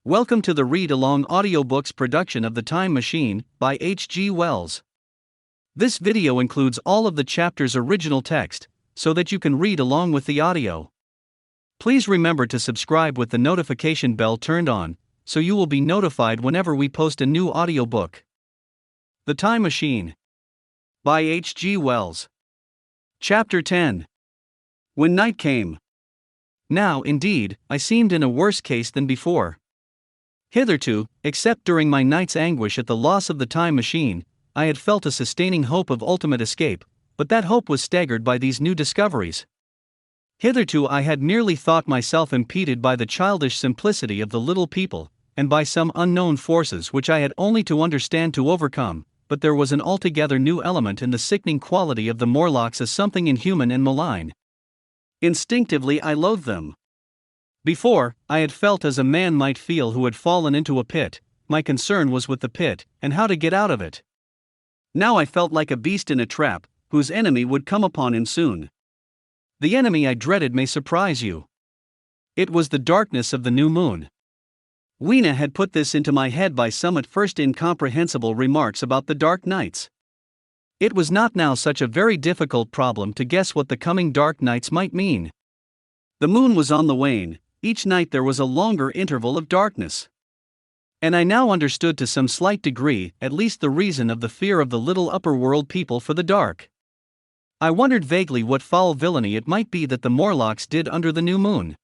Welcome to the read-along audiobooks production of The Time Machine by H.G. Wells. This video includes all of the chapter's original text, so that you can read along with the audio. Please remember to subscribe with the notification bell turned on, so you will be notified whenever we post a new audiobook. The Time Machine by H.G. Wells. Chapter 10. When night came. Now, indeed, I seemed in a worse case than before. Hitherto, except during my night's anguish at the loss of the time machine, I had felt a sustaining hope of ultimate escape, but that hope was staggered by these new discoveries. Hitherto I had merely thought myself impeded by the childish simplicity of the little people, and by some unknown forces which I had only to understand to overcome, but there was an altogether new element in the sickening quality of the Morlocks as something inhuman and malign. Instinctively I loathed them. Before, I had felt as a man might feel who had fallen into a pit. My concern was with the pit, and how to get out of it. Now I felt like a beast in a trap, whose enemy would come upon him soon. The enemy I dreaded may surprise you. It was the darkness of the new moon. Weena had put this into my head by some at first incomprehensible remarks about the dark nights. It was not now such a very difficult problem to guess what the coming dark nights might mean. The moon was on the wane. Each night there was a longer interval of darkness. And I now understood to some slight degree at least the reason of the fear of the little upper world people for the dark. I wondered vaguely what foul villainy it might be that the Morlocks did under the new moon.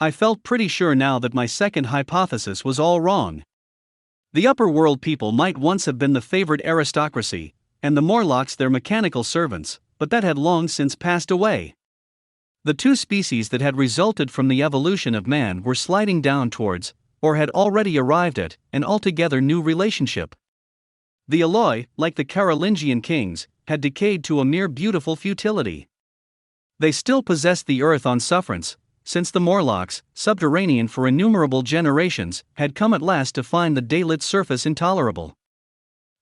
I felt pretty sure now that my second hypothesis was all wrong. The upper world people might once have been the favored aristocracy, and the Morlocks their mechanical servants, but that had long since passed away. The two species that had resulted from the evolution of man were sliding down towards, or had already arrived at, an altogether new relationship. The Eloi, like the Carolingian kings, had decayed to a mere beautiful futility. They still possessed the earth on sufferance, since the Morlocks, subterranean for innumerable generations, had come at last to find the daylit surface intolerable.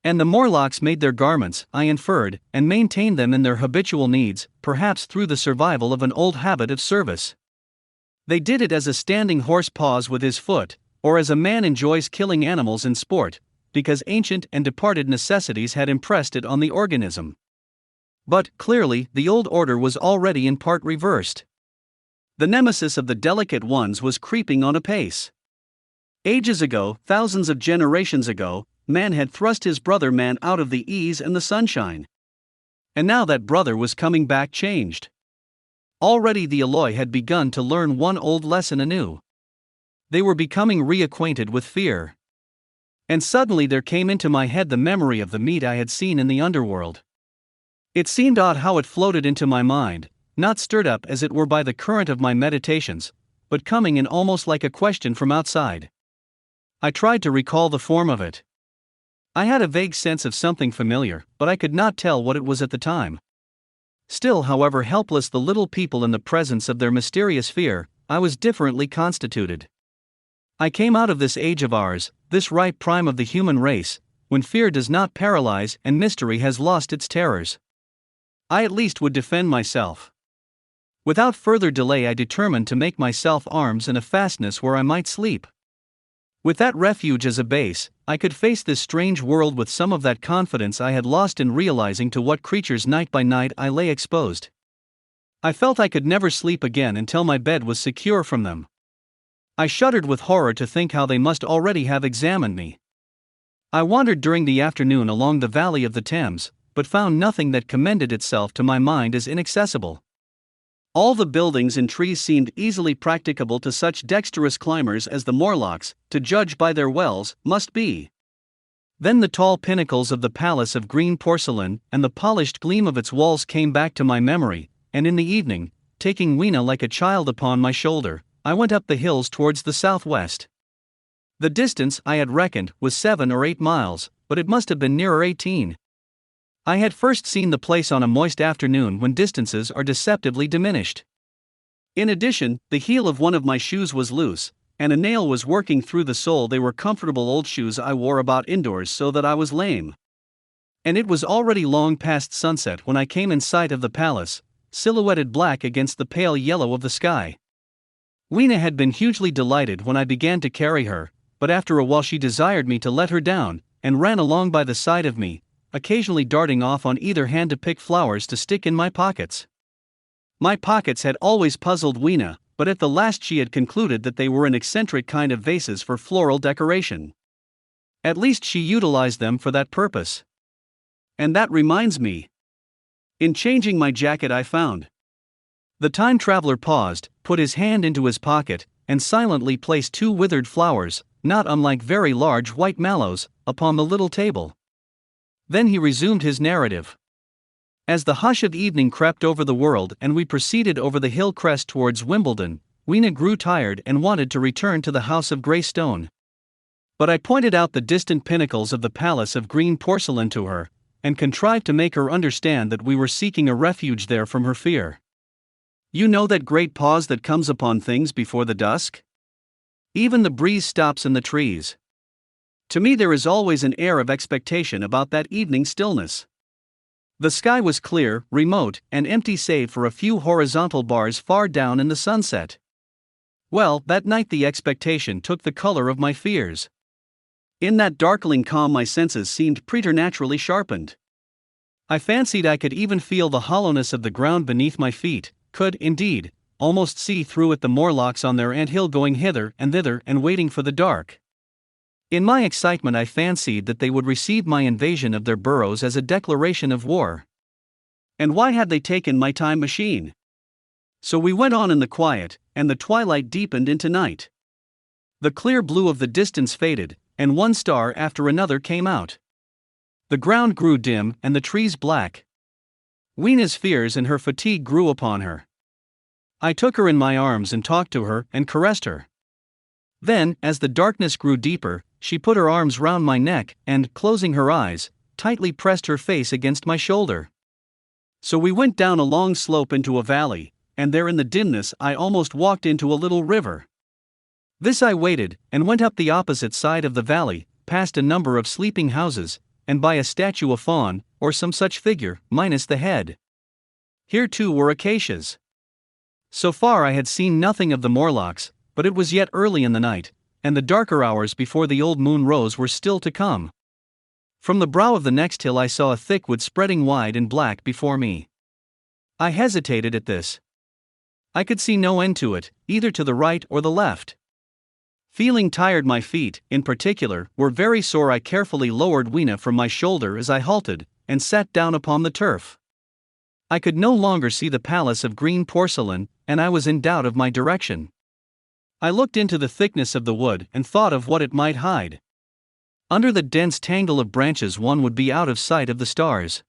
And the Morlocks made their garments, I inferred, and maintained them in their habitual needs, perhaps through the survival of an old habit of service. They did it as a standing horse paws with his foot, or as a man enjoys killing animals in sport, because ancient and departed necessities had impressed it on the organism. But, clearly, the old order was already in part reversed. The nemesis of the delicate ones was creeping on apace. Ages ago, thousands of generations ago, man had thrust his brother man out of the ease and the sunshine. And now that brother was coming back changed. Already the Eloi had begun to learn one old lesson anew. They were becoming reacquainted with fear. And suddenly there came into my head the memory of the meat I had seen in the underworld. It seemed odd how it floated into my mind, not stirred up as it were by the current of my meditations, but coming in almost like a question from outside. I tried to recall the form of it. I had a vague sense of something familiar, but I could not tell what it was at the time. Still, however helpless the little people in the presence of their mysterious fear, I was differently constituted. I came out of this age of ours, this ripe prime of the human race, when fear does not paralyze and mystery has lost its terrors. I at least would defend myself. Without further delay I determined to make myself arms and a fastness where I might sleep. With that refuge as a base, I could face this strange world with some of that confidence I had lost in realizing to what creatures night by night I lay exposed. I felt I could never sleep again until my bed was secure from them. I shuddered with horror to think how they must already have examined me. I wandered during the afternoon along the valley of the Thames, but found nothing that commended itself to my mind as inaccessible. All the buildings and trees seemed easily practicable to such dexterous climbers as the Morlocks, to judge by their wells, must be. Then the tall pinnacles of the palace of green porcelain and the polished gleam of its walls came back to my memory, and in the evening, taking Weena like a child upon my shoulder, I went up the hills towards the southwest. The distance, I had reckoned, was 7 or 8 miles, but it must have been nearer 18. I had first seen the place on a moist afternoon when distances are deceptively diminished. In addition, the heel of one of my shoes was loose, and a nail was working through the sole. They were comfortable old shoes I wore about indoors so that I was lame. And it was already long past sunset when I came in sight of the palace, silhouetted black against the pale yellow of the sky. Weena had been hugely delighted when I began to carry her, but after a while she desired me to let her down, and ran along by the side of me, occasionally darting off on either hand to pick flowers to stick in my pockets. My pockets had always puzzled Weena, but at the last she had concluded that they were an eccentric kind of vases for floral decoration. At least she utilized them for that purpose. And that reminds me. In changing my jacket I found. The time traveler paused, put his hand into his pocket, and silently placed 2 withered flowers, not unlike very large white mallows, upon the little table. Then he resumed his narrative. As the hush of evening crept over the world and we proceeded over the hill crest towards Wimbledon, Weena grew tired and wanted to return to the house of grey stone. But I pointed out the distant pinnacles of the palace of green porcelain to her, and contrived to make her understand that we were seeking a refuge there from her fear. You know that great pause that comes upon things before the dusk? Even the breeze stops in the trees. To me there is always an air of expectation about that evening stillness. The sky was clear, remote, and empty save for a few horizontal bars far down in the sunset. Well, that night the expectation took the color of my fears. In that darkling calm my senses seemed preternaturally sharpened. I fancied I could even feel the hollowness of the ground beneath my feet, could, indeed, almost see through it the Morlocks on their anthill going hither and thither and waiting for the dark. In my excitement I fancied that they would receive my invasion of their burrows as a declaration of war. And why had they taken my time machine? So we went on in the quiet, and the twilight deepened into night. The clear blue of the distance faded, and one star after another came out. The ground grew dim and the trees black. Weena's fears and her fatigue grew upon her. I took her in my arms and talked to her and caressed her. Then, as the darkness grew deeper, she put her arms round my neck and, closing her eyes, tightly pressed her face against my shoulder. So we went down a long slope into a valley, and there in the dimness I almost walked into a little river. This I waded, and went up the opposite side of the valley, past a number of sleeping houses, and by a statue of fawn, or some such figure, minus the head. Here too were acacias. So far I had seen nothing of the Morlocks, but it was yet early in the night, and the darker hours before the old moon rose were still to come. From the brow of the next hill I saw a thick wood spreading wide and black before me. I hesitated at this. I could see no end to it, either to the right or the left. Feeling tired, my feet, in particular, were very sore. I carefully lowered Weena from my shoulder as I halted, and sat down upon the turf. I could no longer see the palace of green porcelain, and I was in doubt of my direction. I looked into the thickness of the wood and thought of what it might hide. Under the dense tangle of branches one would be out of sight of the stars.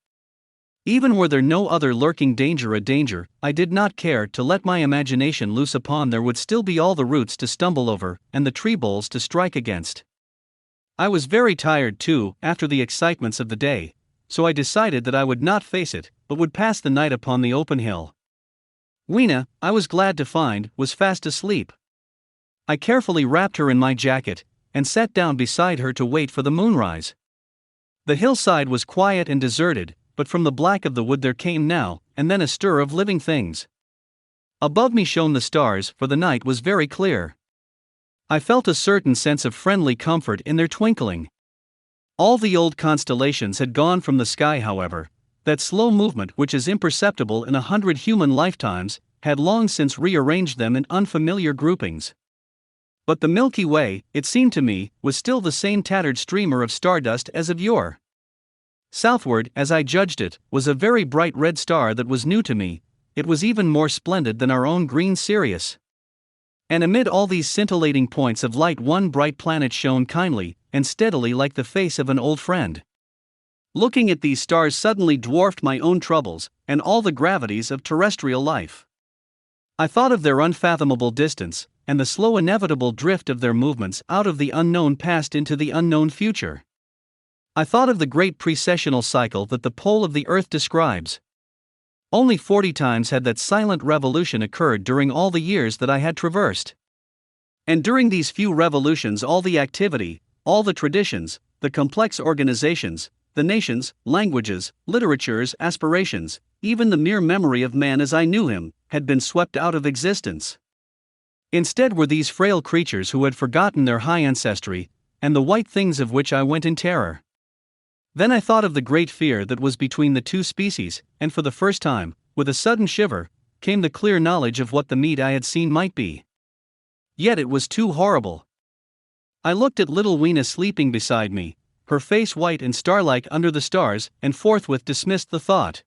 Even were there no other lurking danger, I did not care to let my imagination loose upon. There would still be all the roots to stumble over, and the tree boles to strike against. I was very tired too, after the excitements of the day, so I decided that I would not face it, but would pass the night upon the open hill. Weena, I was glad to find, was fast asleep. I carefully wrapped her in my jacket, and sat down beside her to wait for the moonrise. The hillside was quiet and deserted, but from the black of the wood there came now and then a stir of living things. Above me shone the stars, for the night was very clear. I felt a certain sense of friendly comfort in their twinkling. All the old constellations had gone from the sky, however. That slow movement which is imperceptible in 100 human lifetimes had long since rearranged them in unfamiliar groupings. But the Milky Way, it seemed to me, was still the same tattered streamer of stardust as of yore. Southward, as I judged it, was a very bright red star that was new to me. It was even more splendid than our own green Sirius. And amid all these scintillating points of light one bright planet shone kindly and steadily like the face of an old friend. Looking at these stars suddenly dwarfed my own troubles and all the gravities of terrestrial life. I thought of their unfathomable distance, and the slow inevitable drift of their movements out of the unknown past into the unknown future. I thought of the great precessional cycle that the pole of the earth describes. Only 40 times had that silent revolution occurred during all the years that I had traversed. And during these few revolutions all the activity, all the traditions, the complex organizations, the nations, languages, literatures, aspirations, even the mere memory of man as I knew him, had been swept out of existence. Instead were these frail creatures who had forgotten their high ancestry, and the white things of which I went in terror. Then I thought of the great fear that was between the two species, and for the first time, with a sudden shiver, came the clear knowledge of what the meat I had seen might be. Yet it was too horrible. I looked at little Weena sleeping beside me, her face white and star-like under the stars, and forthwith dismissed the thought.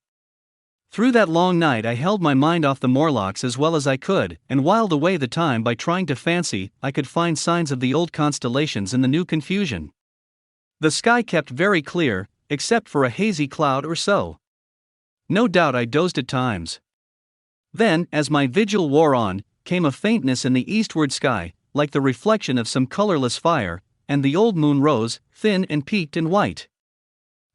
Through that long night I held my mind off the Morlocks as well as I could, and whiled away the time by trying to fancy I could find signs of the old constellations in the new confusion. The sky kept very clear, except for a hazy cloud or so. No doubt I dozed at times. Then, as my vigil wore on, came a faintness in the eastward sky, like the reflection of some colorless fire, and the old moon rose, thin and peaked and white.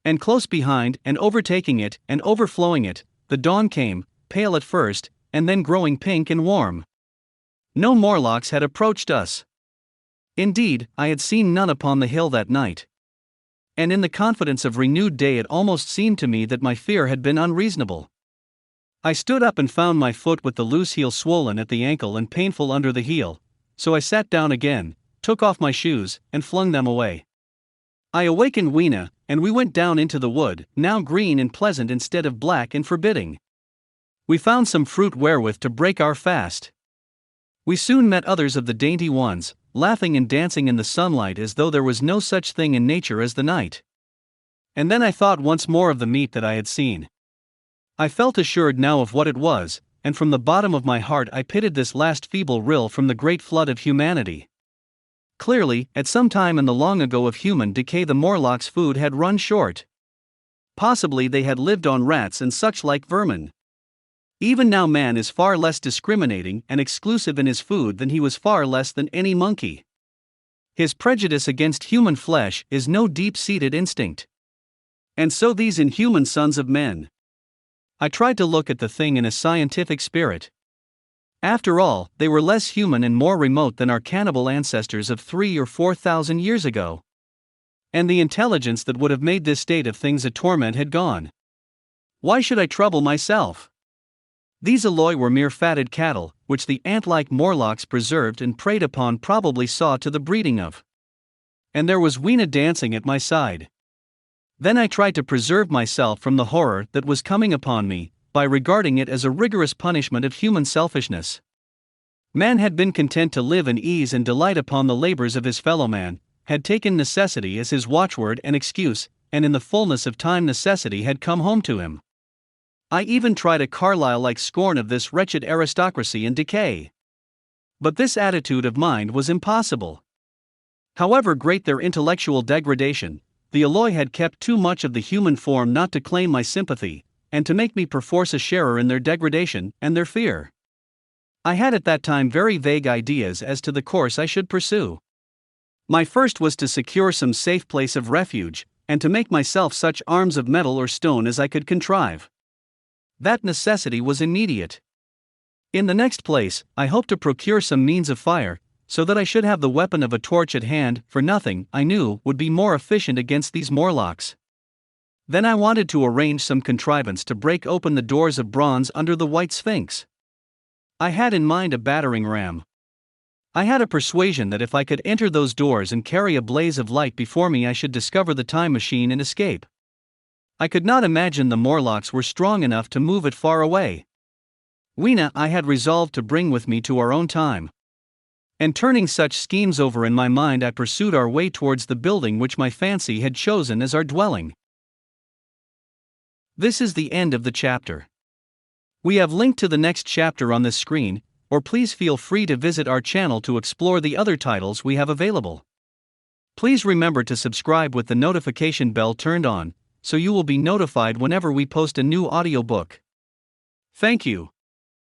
And close behind, and overtaking it, and overflowing it, the dawn came, pale at first, and then growing pink and warm. No Morlocks had approached us. Indeed, I had seen none upon the hill that night. And in the confidence of renewed day it almost seemed to me that my fear had been unreasonable. I stood up and found my foot with the loose heel swollen at the ankle and painful under the heel, so I sat down again, took off my shoes, and flung them away. I awakened Weena, and we went down into the wood, now green and pleasant instead of black and forbidding. We found some fruit wherewith to break our fast. We soon met others of the dainty ones, laughing and dancing in the sunlight as though there was no such thing in nature as the night. And then I thought once more of the meat that I had seen. I felt assured now of what it was, and from the bottom of my heart I pitied this last feeble rill from the great flood of humanity. Clearly, at some time in the long ago of human decay the Morlocks' food had run short. Possibly they had lived on rats and such like vermin. Even now man is far less discriminating and exclusive in his food than he was far less than any monkey. His prejudice against human flesh is no deep-seated instinct. And so these inhuman sons of men. I tried to look at the thing in a scientific spirit. After all, they were less human and more remote than our cannibal ancestors of 3,000 or 4,000 years ago. And the intelligence that would have made this state of things a torment had gone. Why should I trouble myself? These Eloi were mere fatted cattle, which the ant-like Morlocks preserved and preyed upon, probably saw to the breeding of. And there was Weena dancing at my side. Then I tried to preserve myself from the horror that was coming upon me, by regarding it as a rigorous punishment of human selfishness. Man had been content to live in ease and delight upon the labors of his fellow man, had taken necessity as his watchword and excuse, and in the fullness of time necessity had come home to him. I even tried a Carlyle-like scorn of this wretched aristocracy in decay. But this attitude of mind was impossible. However great their intellectual degradation, the Eloi had kept too much of the human form not to claim my sympathy, and to make me perforce a sharer in their degradation and their fear. I had at that time very vague ideas as to the course I should pursue. My first was to secure some safe place of refuge, and to make myself such arms of metal or stone as I could contrive. That necessity was immediate. In the next place, I hoped to procure some means of fire, so that I should have the weapon of a torch at hand, for nothing, I knew, would be more efficient against these Morlocks. Then I wanted to arrange some contrivance to break open the doors of bronze under the White Sphinx. I had in mind a battering ram. I had a persuasion that if I could enter those doors and carry a blaze of light before me I should discover the time machine and escape. I could not imagine the Morlocks were strong enough to move it far away. Weena I had resolved to bring with me to our own time. And turning such schemes over in my mind I pursued our way towards the building which my fancy had chosen as our dwelling. This is the end of the chapter. We have linked to the next chapter on this screen, or please feel free to visit our channel to explore the other titles we have available. Please remember to subscribe with the notification bell turned on, so you will be notified whenever we post a new audiobook. Thank you.